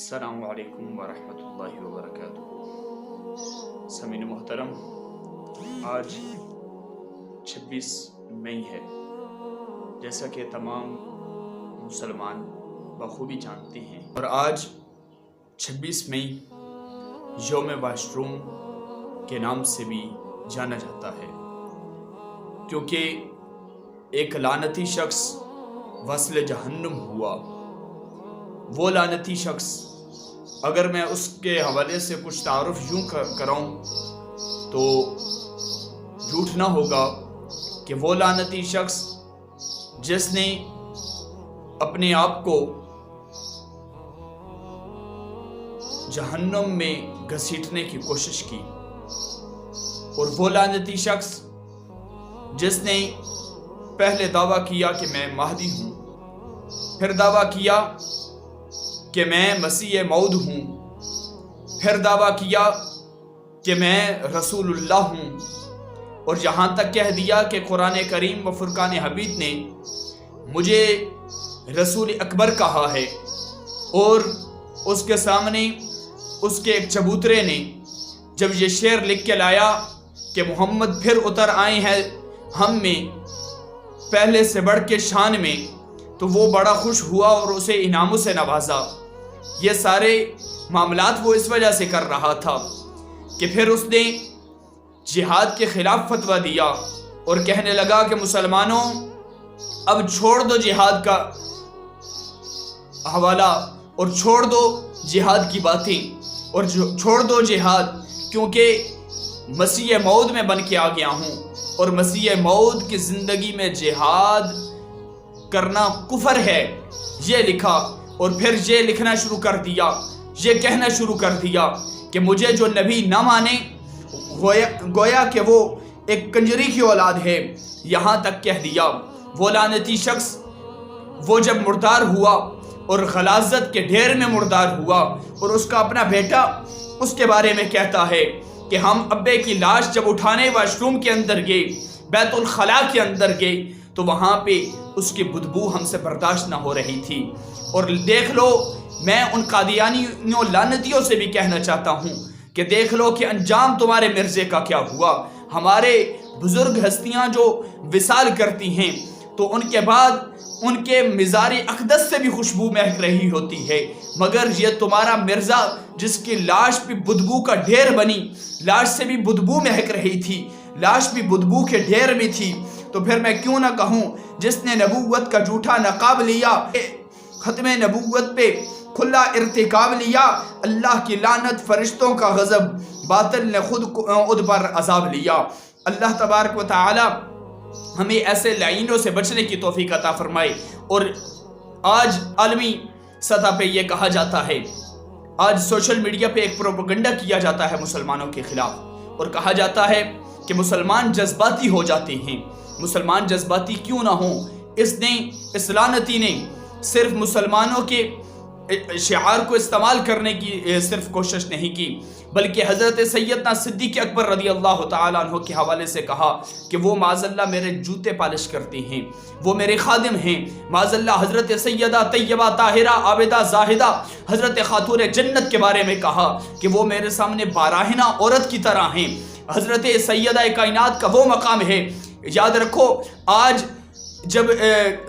السلام علیکم ورحمۃ اللہ وبرکاتہ۔ سامعین محترم، آج 26 مئی ہے، جیسا کہ تمام مسلمان بخوبی جانتے ہیں، اور آج 26 مئی یوم واش روم کے نام سے بھی جانا جاتا ہے، کیونکہ ایک لعنتی شخص وصل جہنم ہوا۔ وہ لعنتی شخص، اگر میں اس کے حوالے سے کچھ تعارف یوں کراؤں تو جھوٹ نہ ہوگا کہ وہ لعنتی شخص جس نے اپنے آپ کو جہنم میں گھسیٹنے کی کوشش کی، اور وہ لعنتی شخص جس نے پہلے دعویٰ کیا کہ میں مہدی ہوں، پھر دعویٰ کیا کہ میں مسیح موعود ہوں، پھر دعویٰ کیا کہ میں رسول اللہ ہوں، اور یہاں تک کہہ دیا کہ قرآن کریم و فرقان حمید نے مجھے رسول اکبر کہا ہے، اور اس کے سامنے اس کے ایک چبوترے نے جب یہ شعر لکھ کے لایا کہ محمد پھر اتر آئے ہیں ہم میں پہلے سے بڑھ کے شان میں، تو وہ بڑا خوش ہوا اور اسے انعاموں سے نوازا۔ یہ سارے معاملات وہ اس وجہ سے کر رہا تھا کہ پھر اس نے جہاد کے خلاف فتویٰ دیا اور کہنے لگا کہ مسلمانوں اب چھوڑ دو جہاد کا حوالہ، اور چھوڑ دو جہاد کی باتیں، اور چھوڑ دو جہاد، کیونکہ مسیح موعود میں بن کے آ گیا ہوں، اور مسیح موعود کی زندگی میں جہاد کرنا کفر ہے، یہ لکھا۔ اور پھر یہ لکھنا شروع کر دیا، یہ کہنا شروع کر دیا کہ مجھے جو نبی نہ مانے گویا کہ وہ ایک کنجری کی اولاد ہے، یہاں تک کہہ دیا۔ وہ لعنتی شخص وہ جب مردار ہوا اور غلاظت کے ڈھیر میں مردار ہوا، اور اس کا اپنا بیٹا اس کے بارے میں کہتا ہے کہ ہم ابے کی لاش جب اٹھانے واش روم کے اندر گئے، بیت الخلاء کے اندر گئے، تو وہاں پہ اس کی بدبو ہم سے برداشت نہ ہو رہی تھی۔ اور دیکھ لو، میں ان قادیانیوں لعنتیوں سے بھی کہنا چاہتا ہوں کہ دیکھ لو کہ انجام تمہارے مرزے کا کیا ہوا۔ ہمارے بزرگ ہستیاں جو وصال کرتی ہیں تو ان کے بعد ان کے مزار اقدس سے بھی خوشبو مہک رہی ہوتی ہے، مگر یہ تمہارا مرزا جس کی لاش بھی بدبو کا ڈھیر بنی، لاش سے بھی بدبو مہک رہی تھی، لاش بھی بدبو کے ڈھیر میں تھی، تو پھر میں کیوں نہ کہوں جس نے نبوت کا جھوٹا نقاب لیا، ختم نبوت پہ کھلا ارتکاب لیا، اللہ کی لعنت، فرشتوں کا غضب، باطل نے خود پر عذاب لیا۔ اللہ تبارک و تعالی ہمیں ایسے لعینوں سے بچنے کی توفیق عطا فرمائے۔ اور آج عالمی سطح پہ یہ کہا جاتا ہے، آج سوشل میڈیا پہ ایک پروپیگنڈا کیا جاتا ہے مسلمانوں کے خلاف، اور کہا جاتا ہے کہ مسلمان جذباتی ہو جاتے ہیں۔ مسلمان جذباتی کیوں نہ ہوں؟ اس لعنتی نے صرف مسلمانوں کے شعار کو استعمال کرنے کی صرف کوشش نہیں کی، بلکہ حضرت سیدنا صدیق اکبر رضی اللہ تعالیٰ عنہ کے حوالے سے کہا کہ وہ معاذ اللہ میرے جوتے پالش کرتے ہیں، وہ میرے خادم ہیں۔ معاذ اللہ حضرت سیدہ طیبہ طاہرہ عابدہ زاہدہ حضرت خاتون جنت کے بارے میں کہا کہ وہ میرے سامنے باراہنہ عورت کی طرح ہیں۔ حضرت سیدہ کائنات کا وہ مقام ہے۔ یاد رکھو، آج جب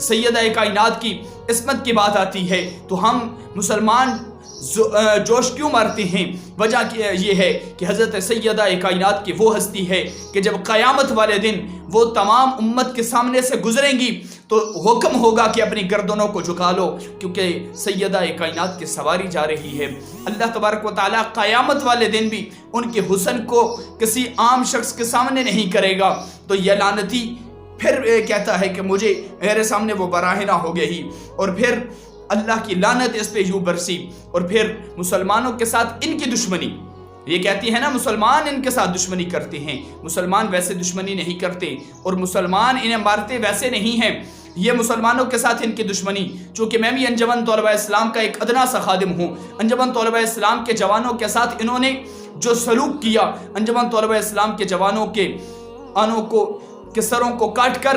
سیدہ کائنات کی عصمت کی بات آتی ہے تو ہم مسلمان جوش کیوں مارتے ہیں؟ وجہ یہ ہے کہ حضرت سیدہ کائنات کی وہ ہستی ہے کہ جب قیامت والے دن وہ تمام امت کے سامنے سے گزریں گی تو حکم ہوگا کہ اپنی گردنوں کو جھکا لو، کیونکہ سیدہ کائنات کی سواری جا رہی ہے۔ اللہ تبارک و تعالیٰ قیامت والے دن بھی ان کے حسن کو کسی عام شخص کے سامنے نہیں کرے گا، تو یہ لعنتی پھر کہتا ہے کہ میرے سامنے وہ براہنہ ہو گئی، اور پھر اللہ کی لعنت اس پہ یوں برسی، اور پھر مسلمانوں کے ساتھ ان کی دشمنی، یہ کہتی ہے نا مسلمان ان کے ساتھ دشمنی کرتے ہیں، مسلمان ویسے دشمنی نہیں کرتے، اور مسلمان انہیں مارتے ویسے نہیں ہیں، یہ مسلمانوں کے ساتھ ان کی دشمنی۔ چونکہ میں بھی انجمن طلباء اسلام کا ایک ادنا سا خادم ہوں، انجمن طلباء اسلام کے جوانوں کے ساتھ انہوں نے جو سلوک کیا، انجمن طلباء اسلام کے جوانوں کے سروں کو کاٹ کر